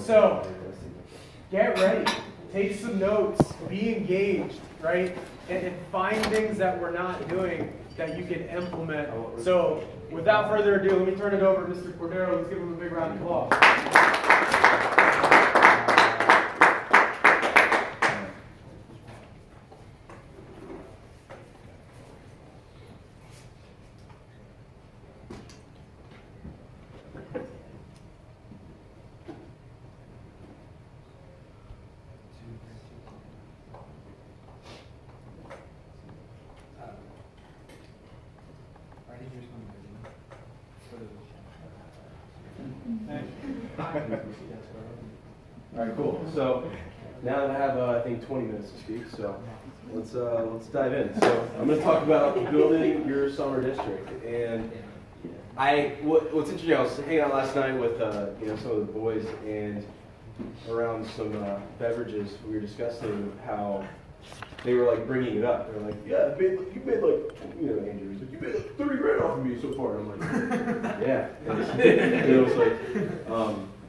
So, get ready. Take some notes. Be engaged, right? And find things that we're not doing that you can implement. So, without further ado, let me turn it over to Mr. Cordero. Let's give him a big round of applause. All right, cool. So now that I have, I think, 20 minutes to speak, so let's dive in. So I'm going to talk about building your summer district. And what's interesting, I was hanging out last night with some of the boys, and around some beverages, we were discussing how they were like bringing it up. They were like, "Yeah, you made like, Andrew, he's like, you made like 30 grand off of me so far." And I'm like, "Yeah." And it was like,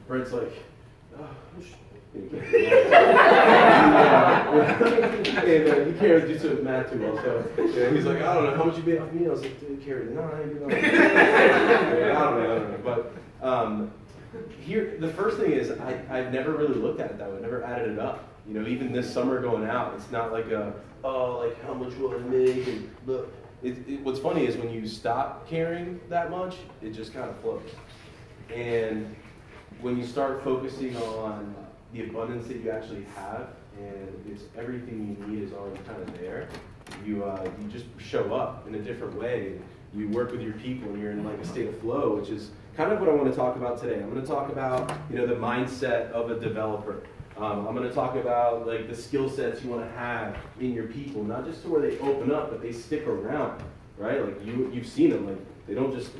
Brent's like, "Oh, and he can't do some math too well, so he's like, "I don't know how much you made off of me." I was like, "Dude, carry the 9." I don't know. But here, the first thing is I've never really looked at it that way. Never added it up. Even this summer going out, it's not like like how much will I make? And look, what's funny is when you stop caring that much, it just kind of flows. And when you start focusing on the abundance that you actually have, and it's everything you need is already kind of there, you just show up in a different way. You work with your people, and you're in like a state of flow, which is kind of what I want to talk about today. I'm going to talk about the mindset of a developer. I'm going to talk about like the skill sets you want to have in your people, not just to where they open up, but they stick around, right? Like you've seen them, like they don't just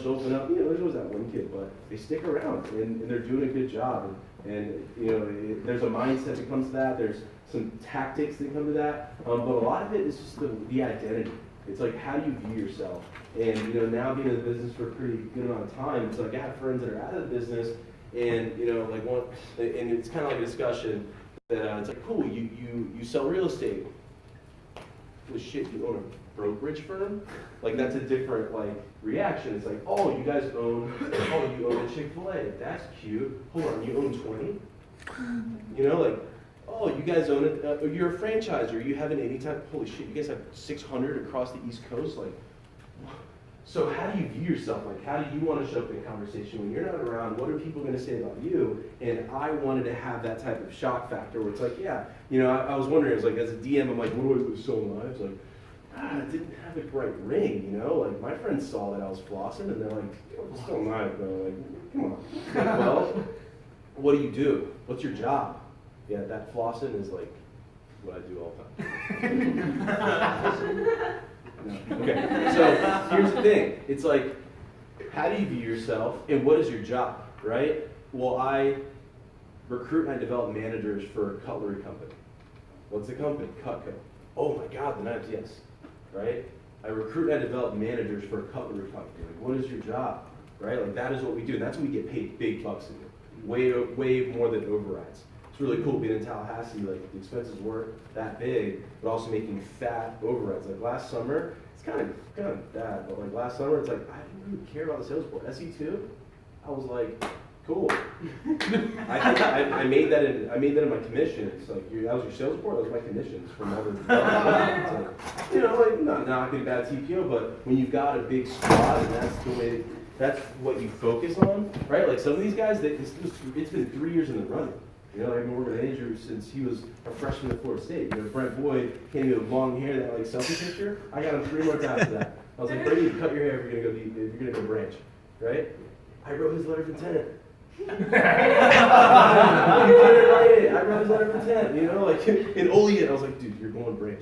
open up. There's always that one kid, but they stick around and they're doing a good job. And there's a mindset that comes to that. There's some tactics that come to that, but a lot of it is just the identity. It's like, how do you view yourself? And now being in the business for a pretty good amount of time, it's like I have friends that are out of the business. And and it's kind of like a discussion that it's like, cool, you sell real estate. Well, shit, you own a brokerage firm? Like that's a different reaction. It's like, oh, you guys own a Chick-fil-A. That's cute. Hold on, you own 20? Oh, you guys own it. You're a franchisor. You have an anytime. Holy shit, you guys have 600 across the East Coast. So how do you view yourself? How do you want to show up in conversation when you're not around? What are people going to say about you? And I wanted to have that type of shock factor where it's like, yeah, I was wondering, it was like, as a DM, I'm like, what do I do so live? Like, it didn't have a bright ring, my friends saw that I was flossing, and they're like, it's still nice, bro. Like, come on. Well, what do you do? What's your job? Yeah, that flossing is like what I do all the time. No. Okay, so here's the thing. It's like, how do you view yourself, and what is your job, right? Well, I recruit and I develop managers for a cutlery company. What's the company? Cutco. Oh my God, the knives, yes, right? I recruit and I develop managers for a cutlery company. Like, what is your job, right? That is what we do, and that's what we get paid big bucks to do. Way more than overrides. It's really cool being in Tallahassee. The expenses weren't that big, but also making fat overrides. Last summer, it's kind of bad, but last summer, it's I didn't really care about the sales report. SE2, I was like, cool. I made that in my commissions. That was your sales report. That was my commissions from all the development. Not knocking bad TPO, but when you've got a big squad and that's the way. That's what you focus on, right? Some of these guys, it's been 3 years in the running. I've been working with Andrew since he was a freshman at Florida State. Brent Boyd came with long hair, that selfie picture. I got him 3 months after that. I was like, Brady, cut your hair if you're gonna go branch, right? I wrote his letter of intent. I wrote his letter of intent. In Olean, I was like, dude, you're going branch.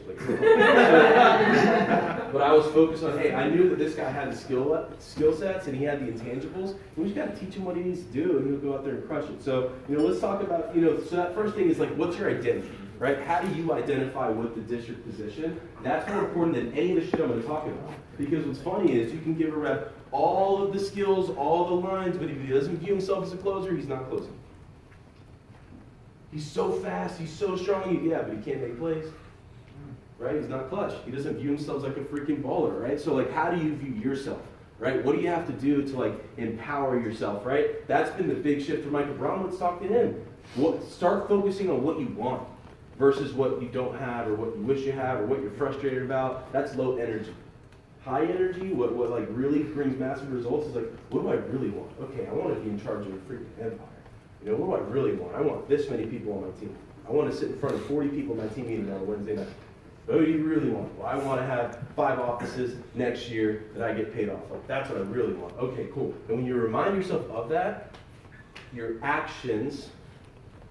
But I was focused on, hey, I knew that this guy had the skill sets and he had the intangibles. And we just got to teach him what he needs to do, and he'll go out there and crush it. So, let's talk about, so that first thing is what's your identity, right? How do you identify with the district position? That's more important than any of the shit I'm going to talk about. Because what's funny is you can give a rep all of the skills, all the lines, but if he doesn't view himself as a closer, he's not closing. He's so fast, he's so strong, yeah, but he can't make plays. Right? He's not clutch. He doesn't view himself like a freaking baller, right? So like, how do you view yourself? Right? What do you have to do to like empower yourself, right? That's been the big shift for Michael Brown. Let's talk to him. Start focusing on what you want versus what you don't have or what you wish you have or what you're frustrated about. That's low energy. High energy, what like really brings massive results is like, what do I really want? Okay, I want to be in charge of a freaking empire. You know, what do I really want? I want this many people on my team. I want to sit in front of 40 people in my team meeting on a Wednesday night. What do you really want? Well, I want to have 5 offices next year that I get paid off. Like, that's what I really want. Okay, cool. And when you remind yourself of that, your actions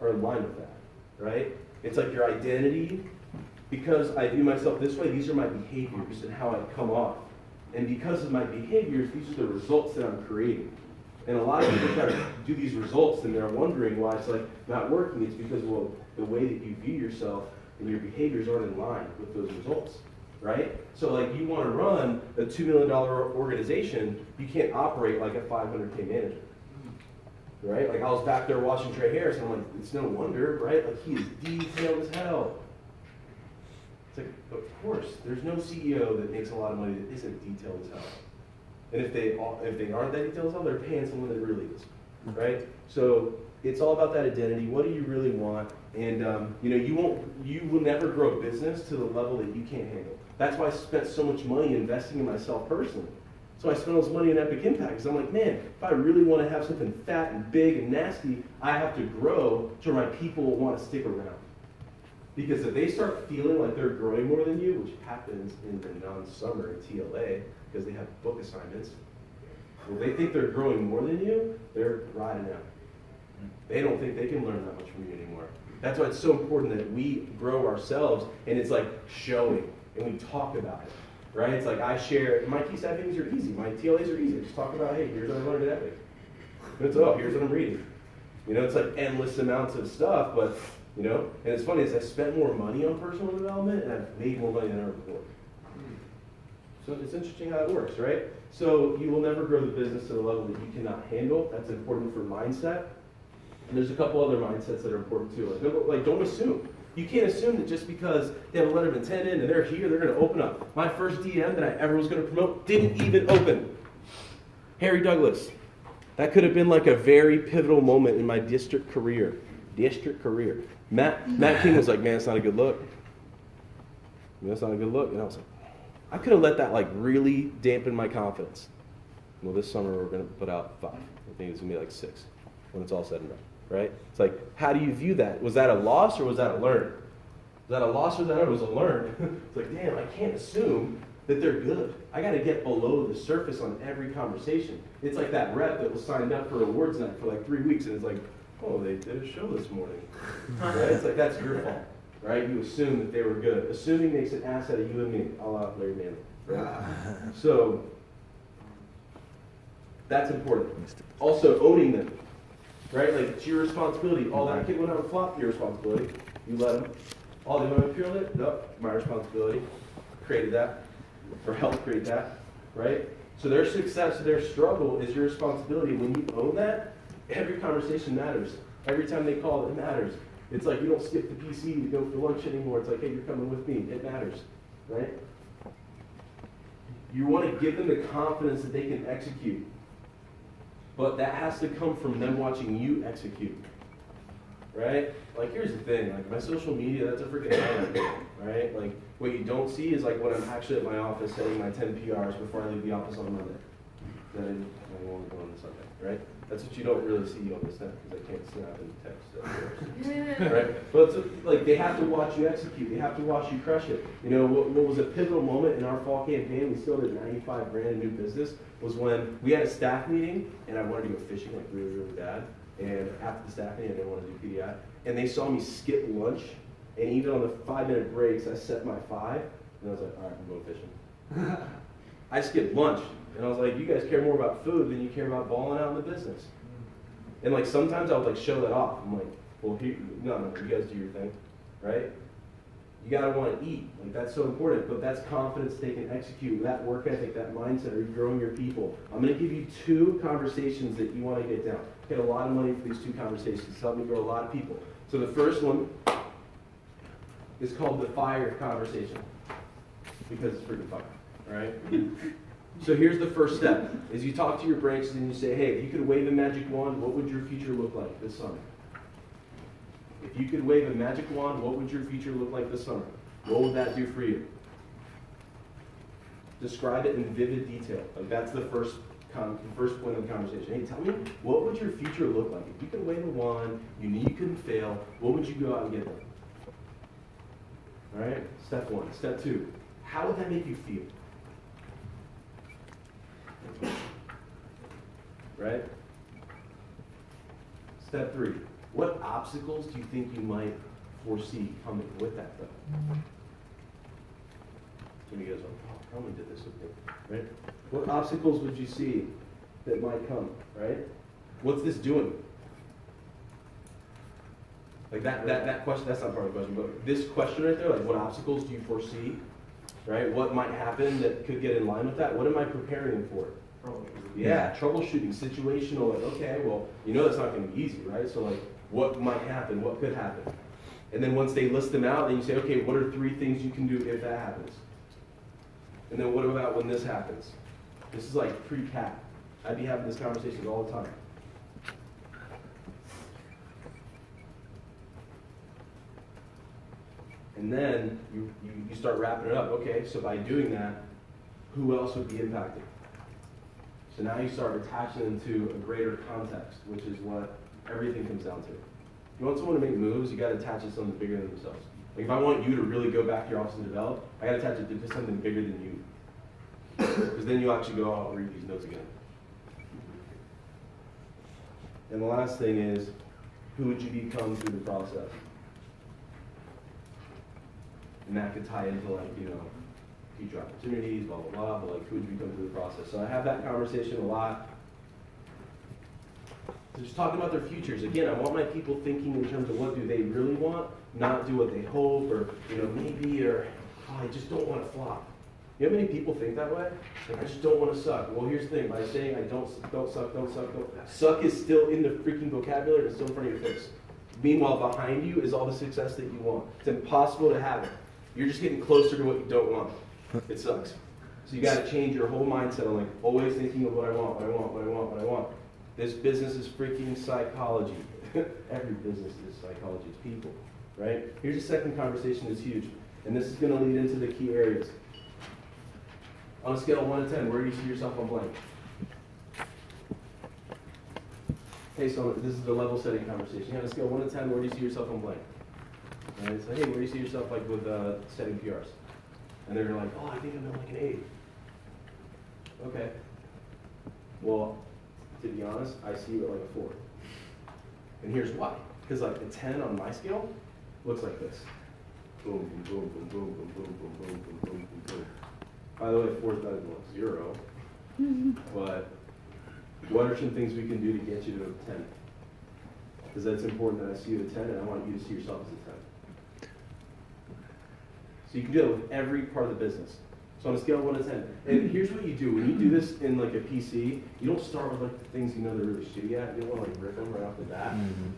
are in line with that, right? It's like your identity. Because I view myself this way, these are my behaviors and how I come off. And because of my behaviors, these are the results that I'm creating. And a lot of people try to do these results and they're wondering why it's like not working. It's because, well, the way that you view yourself and your behaviors aren't in line with those results, right? So like you want to run a $2 million organization, you can't operate like a 500K manager, right? Like I was back there watching Trey Harris and I'm like, it's no wonder, right? Like he is detailed as hell. It's like, of course, there's no CEO that makes a lot of money that isn't detailed as hell. And if they aren't that detailed as hell, they're paying someone that really is, right? So it's all about that identity. What do you really want? And you know, you will never grow a business to the level that you can't handle. That's why I spent so much money investing in myself personally. So I spent all this money in Epic Impact because I'm like, man, if I really want to have something fat and big and nasty, I have to grow to where my people will want to stick around. Because if they start feeling like they're growing more than you, which happens in the non-summer in TLA, because they have book assignments, if they think they're growing more than you, they're riding out. They don't think they can learn that much from you anymore. That's why it's so important that we grow ourselves, and it's like showing, and we talk about it, right? It's like I share, my key stat meetings are easy, my TLAs are easy. I just talk about, hey, here's what I learned at Epic. And it's, oh, here's what I'm reading. You know, it's like endless amounts of stuff, but, you know, and it's funny, is I spent more money on personal development, and I've made more money than ever before. So it's interesting how it works, right? So you will never grow the business to the level that you cannot handle. That's important for mindset. And there's a couple other mindsets that are important too. Like don't assume. You can't assume that just because they have a letter of intent in and they're here, they're going to open up. My first DM that I ever was going to promote didn't even open. Harry Douglas. That could have been like a very pivotal moment in my district career. Matt King was like, man, it's not a good look. That's not a good look. And I was like, I could have let that like really dampen my confidence. Well, this summer we're going to put out 5. I think it's going to be like 6 when it's all said and done, right? It's like, how do you view that? Was that a loss or was that a learn? Was that a loss or was that a learn? It's like, damn, I can't assume that they're good. I got to get below the surface on every conversation. It's like that rep that was signed up for awards night for like 3 weeks and it's like, oh, they did a show this morning, right? It's like, that's your fault, right? You assume that they were good. Assuming makes an ass out of you and me, a la Larry Manning, right? So, that's important. Also, owning them, right? Like, it's your responsibility. All that kid went out and flopped, your responsibility. You let them. All they went and peeled it, nope, my responsibility. Created that, or helped create that, right? So their success, their struggle is your responsibility. When you own that, every conversation matters. Every time they call, it matters. It's like you don't skip the PC to go for lunch anymore. It's like, hey, you're coming with me. It matters, right? You want to give them the confidence that they can execute. But that has to come from them watching you execute, right? Like, here's the thing. Like, my social media, that's a freaking highlight, right? Like, what you don't see is, like, when I'm actually at my office setting my 10 PRs before I leave the office on Monday. Then I won't go on the Sunday, right? That's what you don't really see on the snap, because I can't snap and text, right? But it's like, they have to watch you execute. They have to watch you crush it. You know, what was a pivotal moment in our fall campaign, we still did 95 grand in new business, was when we had a staff meeting, and I wanted to go fishing, like, really, really bad. And after the staff meeting, I didn't want to do PDI. And they saw me skip lunch, and even on the 5-minute breaks, I set my 5, and I was like, all right, I'm going fishing. I skipped lunch. And I was like, you guys care more about food than you care about balling out in the business. And like sometimes I would like show that off. I'm like, well, no, you guys do your thing, right? You gotta want to eat. Like, that's so important. But that's confidence they can execute. That work ethic, that mindset, are you growing your people? I'm gonna give you 2 conversations that you want to get down. Get a lot of money for these 2 conversations. It's helped me grow a lot of people. So the first one is called the fire conversation, because it's freaking fire, all right? So here's the first step, is you talk to your branches and you say, hey, if you could wave a magic wand, what would your future look like this summer? If you could wave a magic wand, what would your future look like this summer? What would that do for you? Describe it in vivid detail. Like, that's the first point of the conversation. Hey, tell me, what would your future look like? If you could wave a wand, you knew you couldn't fail, what would you go out and get done? All right, step 1. Step 2, how would that make you feel? Right? Step 3, what obstacles do you think you might foresee coming with that though? Some of you guys are like, oh, I probably did this with me, right? What obstacles would you see that might come, right? What's this doing? Like that question, that's not part of the question, but this question right there, like what obstacles do you foresee, right? What might happen that could get in line with that? What am I preparing for? Yeah, troubleshooting, situational, like, okay, well, you know that's not going to be easy, right? So like, what might happen? What could happen? And then once they list them out, then you say, okay, what are 3 things you can do if that happens? And then what about when this happens? This is like pre-cap. I'd be having this conversation all the time. And then you start wrapping it up. Okay, so by doing that, who else would be impacted? So now you start attaching them to a greater context, which is what everything comes down to. If you want someone to make moves, you got to attach it to something bigger than themselves. Like if I want you to really go back to your office and develop, I got to attach it to something bigger than you. Because then you'll actually go, oh, I'll read these notes again. And the last thing is, who would you become through the process? And that could tie into like, you know, future opportunities, blah, blah, blah, but like who would you become through the process? So I have that conversation a lot. So just talking about their futures. Again, I want my people thinking in terms of what do they really want, not do what they hope or, you know, maybe, or, oh, I just don't want to flop. You know how many people think that way? Like, I just don't want to suck. Well, here's the thing. By saying I don't suck is still in the freaking vocabulary. It's still in front of your face. Meanwhile, behind you is all the success that you want. It's impossible to have it. You're just getting closer to what you don't want. It sucks. So you got to change your whole mindset on like always thinking of what I want, what I want, what I want, what I want. This business is freaking psychology. Every business is psychology. It's people, right? Here's a second conversation that's huge. And this is going to lead into the key areas. On a scale of 1 to 10, where do you see yourself on blank? Okay, so this is the level setting conversation. On a scale of 1 to 10, where do you see yourself on blank? And it's like, hey, where do you see yourself like with setting PRs? And they're like, oh, I think I'm at like an 8. Okay. Well, to be honest, I see you at like a 4. And here's why. Because like a 10 on my scale looks like this. Boom, boom, boom, boom, boom, boom, boom, boom, boom, boom, boom, boom, boom. By the way, 4 is better than 0. But what are some things we can do to get you to a 10? Because that's important that I see you at a 10, and I want you to see yourself as a 10. So you can do that with every part of the business. So on a scale of 1 to 10. And here's what you do. When you do this in like a PC, you don't start with like the things you know they're really shitty at. You don't want to like rip them right off the bat.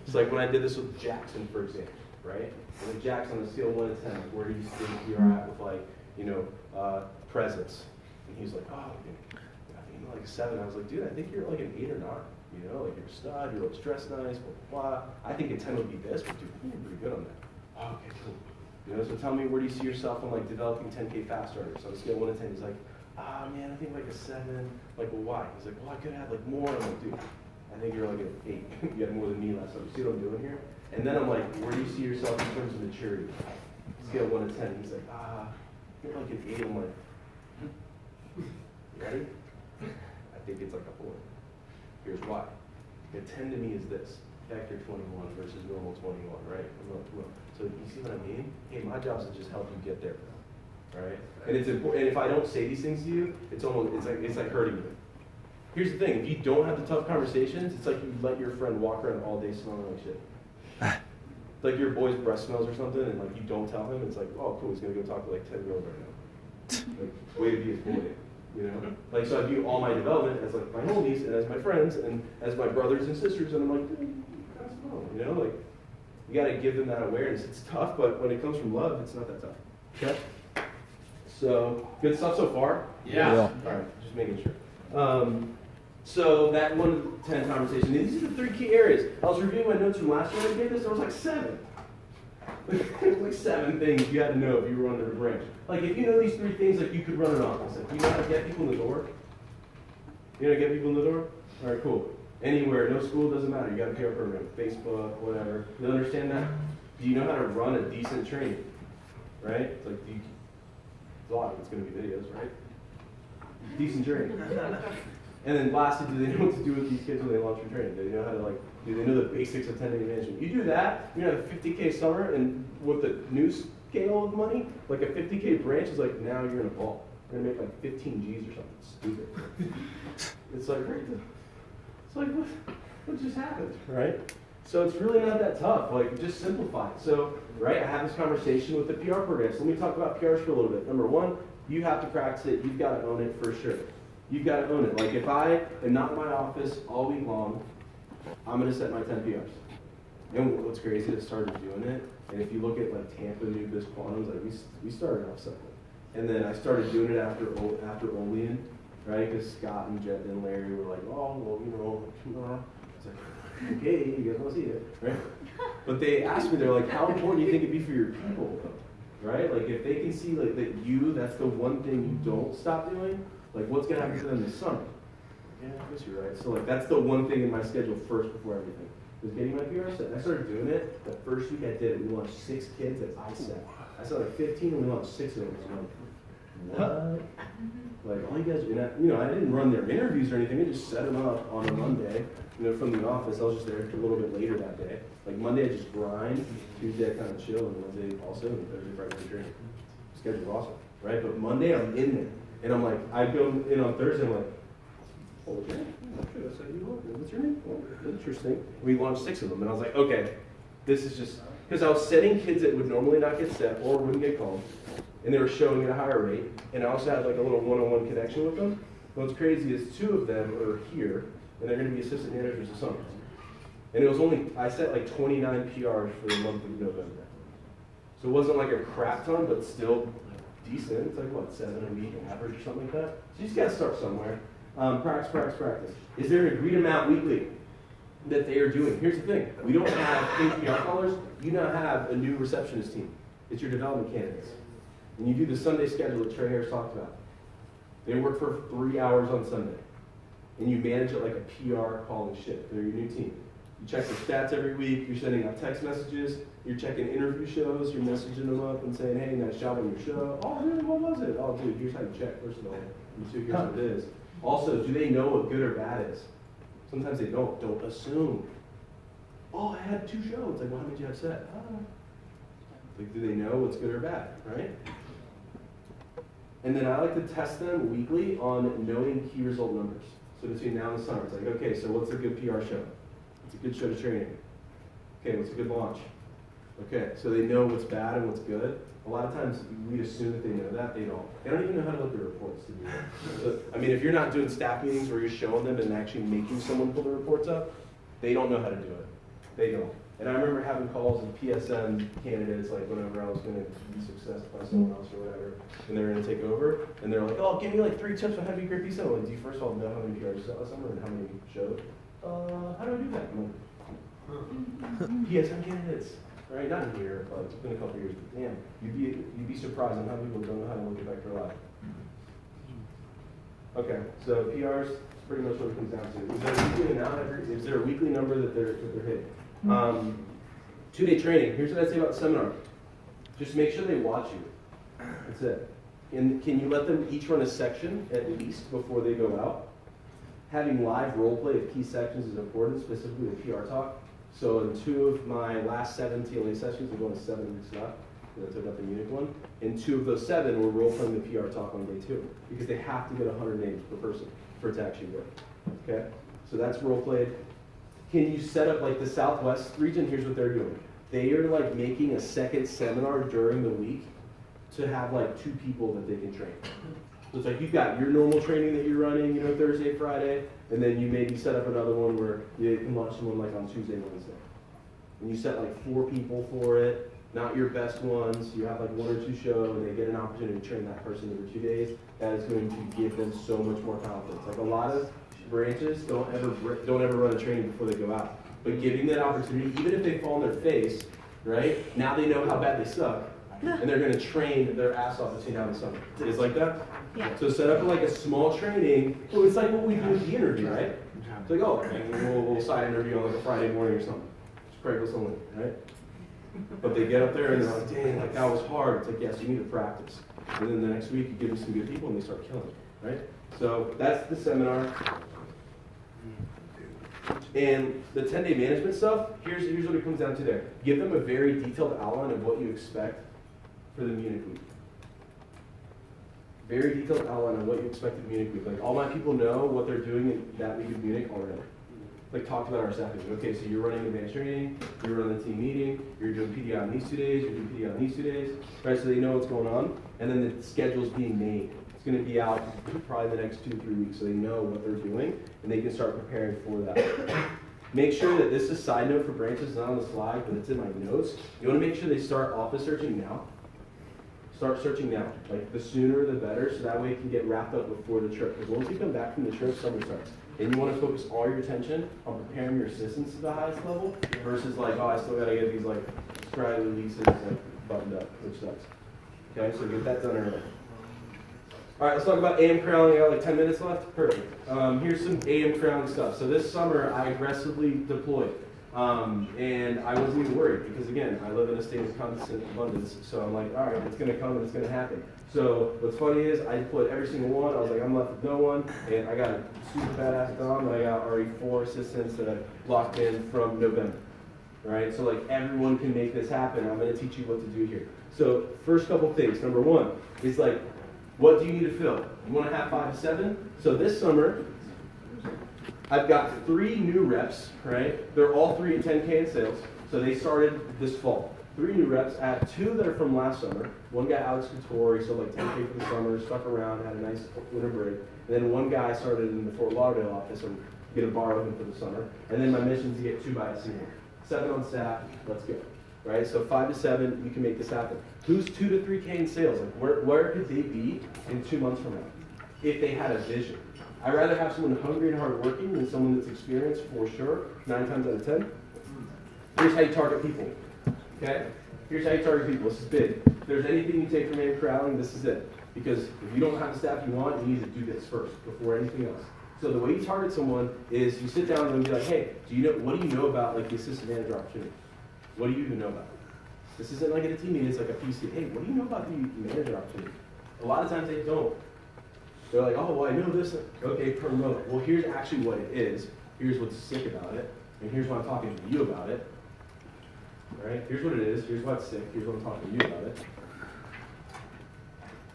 It's like when I did this with Jackson, for example, right? And with Jackson on a scale of 1 to 10, like, where do you think you're at with like, you know, presence? And he's like, oh, I think like a 7. I was like, dude, I think you're like an 8 or 9. You know, like you're a stud, you're always dressed nice, blah, blah, blah. I think a 10 would be this, but dude, I think you're pretty good on that. Oh, okay, cool. You know, so tell me, where do you see yourself on like developing 10K fast starters? So on a scale of 1 to 10, he's like, man, I think like a 7. Like, well, why? He's like, well, I could have like more. I'm like, dude, I think you're like an 8. You had more than me last time. You see what I'm doing here? And then I'm like, where do you see yourself in terms of maturity? Scale 1 to 10. He's like, you're like an 8. I'm like, you ready? I think it's like a 4. Here's why. A 10 to me is this. Vector 21 versus normal 21, right? So you see what I mean? Hey, my job is to just help you get there, right? And it's important. And if I don't say these things to you, it's like hurting you. Here's the thing: if you don't have the tough conversations, it's like you let your friend walk around all day smelling like shit. It's like your boy's breast smells or something, and like you don't tell him, it's like, oh cool, he's gonna go talk to like 10 girls right now. Like, way to be his boy, you know? Like, so I view all my development as like my homies and as my friends and as my brothers and sisters, and I'm like, dude, you guys know, you know, like, you gotta give them that awareness. It's tough, but when it comes from love, it's not that tough. Okay? So, good stuff so far? Yeah. All right, just making sure. So that 1 to 10 conversation, these are the 3 key areas. I was reviewing my notes from last year when I did this, there was like 7. Like 7 things you had to know if you were under a branch. Like if you know these 3 things, like you could run an office. Like you know how to get people in the door? You know how to get people in the door? All right, cool. Anywhere, no school, doesn't matter. You got a PR program, Facebook, whatever. You understand that? Do you know how to run a decent training? Right? It's like, vlog, it's going to be videos, right? Decent training. And then lastly, do they know what to do with these kids when they launch for training? Do they know how to do they know the basics of 10-day management? You do that, you have a 50K summer, and with the new scale of money, like a 50K branch is like, now you're in a ball. You're gonna make like 15 G's or something stupid. It's like, it's like, what just happened, right? So it's really not that tough, like just simplify it. So, right, I have this conversation with the PR program. So let me talk about PRs for a little bit. Number 1, you have to practice it, you've got to own it for sure. You've got to own it. Like if I am not in my office all week long, I'm going to set my 10 PRs. And what's crazy is I started doing it, and if you look at like Tampa New Biz Quantums, like we started off simple. And then I started doing it after Olean, right? Because Scott and Jet and Larry were like, oh, well, you know, it's like, okay, you guys want to see it, right? But they asked me, they're like, how important do you think it'd be for your people, right? Like if they can see like that that's the one thing you don't stop doing, like what's gonna happen to them this summer? Yeah, I guess you're right. So like that's the one thing in my schedule first before everything. Was getting my PR set. I started doing it. The first week I did it, we launched 6 kids that I set. I set like 15 and we launched 6 of them. I'm like, what? Like all you guys, I didn't run their interviews or anything. I just set them up on a Monday, from the office. I was just there a little bit later that day. Like Monday I just grind, Tuesday I kind of chill, and Wednesday also, and Thursday, Friday, training. Schedule's awesome, right? But Monday I'm in there. And I'm like, I go in on Thursday, I'm like, oh, yeah, I said, what's your name? Oh, interesting. We launched 6 of them, and I was like, okay, this is just, because I was setting kids that would normally not get set or wouldn't get called, and they were showing at a higher rate, and I also had like a little one-on-one connection with them. What's crazy is 2 of them are here, and they're going to be assistant managers this summer. And it was only, I set like 29 PRs for the month of November. So it wasn't like a crap ton, but still decent. It's like, what, 7 a week average or something like that? So you just got to start somewhere. Practice. Is there an agreed amount weekly that they are doing? Here's the thing. We don't have APR callers. You now have a new receptionist team. It's your development candidates. And you do the Sunday schedule that Trey Harris talked about. They work for 3 hours on Sunday. And you manage it like a PR calling shift. They're your new team. You check their stats every week. You're sending out text messages. You're checking interview shows. You're messaging them up and saying, hey, nice job on your show. Oh, really? What was it? Oh, dude, here's how you check, first of all. And 2, here's what it is. Also, do they know what good or bad is? Sometimes they don't. Don't assume. Oh, I had 2 shows. Like, well, how many did you have set? Like, do they know what's good or bad, right? And then I like to test them weekly on knowing key result numbers. So between now and the summer, it's like, okay, so what's a good PR show? What's a good show to training? Okay, what's a good launch? Okay, so they know what's bad and what's good. A lot of times we assume that they know that. They don't. They don't even know how to look at reports to do that. So, I mean, if you're not doing staff meetings where you're showing them and actually making someone pull the reports up, they don't know how to do it. They don't. And I remember having calls with PSM candidates, like whenever I was going to be successful by someone else or whatever, and they were going to take over, and they're like, oh, give me like 3 tips on how to be a great PSM. Like, do you first of all know how many PRs you set last summer and how many you showed? How do I do that? I'm like, PSM candidates. Right, not in here, but it's been a couple years. But damn, you'd be surprised on how people don't know how to look it back to their life. Okay, so PRs is pretty much what it comes down to. Is there a weekly amount? Is there a weekly number that they're hitting? 2-day training. Here's what I'd say about the seminar. Just make sure they watch you. That's it. And can you let them each run a section at least before they go out? Having live role play of key sections is important, specifically the PR talk. So in 2 of my last 7 TLA sessions, we're going to 7 weeks left. I took up the Munich one. In 2 of those 7, we're role playing the PR talk on day 2 because they have to get 100 names per person for it to actually work. Okay, so that's role played. Can you set up like the Southwest region? Here's what they're doing. they are like making a second seminar during the week to have like 2 people that they can train. So it's like you've got your normal training that you're running, you know, Thursday, Friday, and then you maybe set up another one where you can launch someone like on Tuesday, Wednesday. And you set like 4 people for it, not your best ones. You have like 1 or 2 show, and they get an opportunity to train that person over 2 days. That is going to give them so much more confidence. Like a lot of branches don't ever run a training before they go out. But giving that opportunity, even if they fall on their face, right? Now they know how bad they suck, and they're going to train their ass off between now and the summer. It's like that. Yeah. So set up like a small training. Well, it's like what we do with the interview, right? It's like, oh, we'll side interview on like a Friday morning or something. Just crank someone, right? But they get up there and they're like, dang, like that was hard. It's like, yes, you need to practice. And then the next week you give them some good people and they start killing it, right? So that's the seminar. And the 10-day management stuff, here's what it comes down to there. Give them a very detailed outline of what you expect for the Munich week. Very detailed outline on what you expect of Munich week. Like all my people know what they're doing in that week of Munich already. Like talked about our staff meeting. Okay, so you're running advanced training, you're running the team meeting, you're doing PDI on these 2 days, you're doing PDI on these 2 days, right? So they know what's going on, and then the schedule's being made. It's going to be out probably the next 2 to 3 weeks, so they know what they're doing, and they can start preparing for that. Make sure that this is a side note for branches, not on the slide, but it's in my notes. You want to make sure they start office searching now. Start searching now. Like the sooner the better, so that way it can get wrapped up before the trip. Because once you come back from the trip, summer starts. And you want to focus all your attention on preparing your assistants to the highest level versus like, oh, I still got to get these like scraggly leases like buttoned up, which sucks. Okay, so get that done early. All right, let's talk about AM corralling. I got like 10 minutes left. Perfect. Here's some AM corralling stuff. So this summer, I aggressively deployed. And I wasn't even worried because, again, I live in a state of constant abundance. So I'm like, all right, it's going to come and it's going to happen. So what's funny is I deployed every single one. I was like, I'm left with no one. And I got a super badass Dom. I got already 4 assistants that I locked in from November. Right? So like everyone can make this happen. I'm going to teach you what to do here. So first couple things. Number 1 is like, what do you need to fill? You want to have 5 to 7? So this summer, I've got 3 new reps, right? They're all 3 at 10K in sales. So they started this fall. 3 new reps. I have 2 that are from last summer. One guy, Alex Couture, so like 10K for the summer, stuck around, had a nice winter break. And then one guy started in the Fort Lauderdale office and going to borrow him for the summer. And then my mission is to get 2 by a senior. 7 on staff, let's go. Right? So 5 to 7, you can make this happen. Who's 2 to 3K in sales? Like where could they be in 2 months from now if they had a vision? I'd rather have someone hungry and hardworking than someone that's experienced for sure, 9 times out of 10. Here's how you target people, okay? Here's how you target people. This is big. If there's anything you take from AM corralling, this is it. Because if you don't have the staff you want, you need to do this first before anything else. So the way you target someone is you sit down with them and be like, hey, what do you know about like the assistant manager opportunity? What do you even know about it? This isn't like at a team meeting, it's like a PC. Hey, what do you know about the manager opportunity? A lot of times they don't. They're like, oh, well, I know this. Okay, promote. Well, here's actually what it is. Here's what's sick about it. And here's why I'm talking to you about it. All right? Here's what it is. Here's what's sick. Here's what I'm talking to you about it.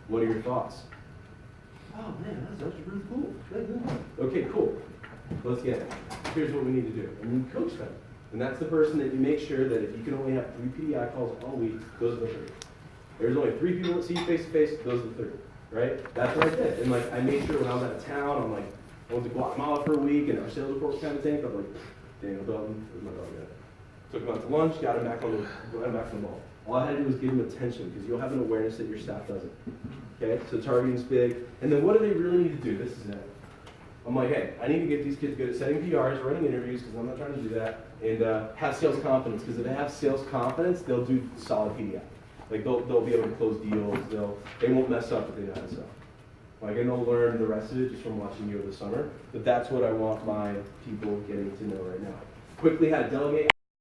What are your thoughts? Oh, man, that's really cool. Okay, cool. Let's get it. Here's what we need to do. And you coach them. And that's the person that you make sure that if you can only have 3 PDI calls all week, those are the 3. There's only 3 people that see you face to face, those are the 3. Right? That's what I did. And like I made sure when I was out of town, I went to Guatemala for a week and our sales report was kind of tanked. I'm like, Daniel Dalton, where's my dog at? Took him out to lunch, got him back from the ball. All I had to do was give him attention because you'll have an awareness that your staff doesn't. Okay? So targeting's big. And then what do they really need to do? This is it. I'm like, hey, I need to get these kids good at setting PRs, running interviews, because I'm not trying to do that, and have sales confidence, because if they have sales confidence, they'll do solid PDI. Like they'll be able to close deals. They won't mess up if they know how to sell. Like, and they'll learn the rest of it just from watching you over the summer. But that's what I want my people getting to know right now. Quickly how to delegate.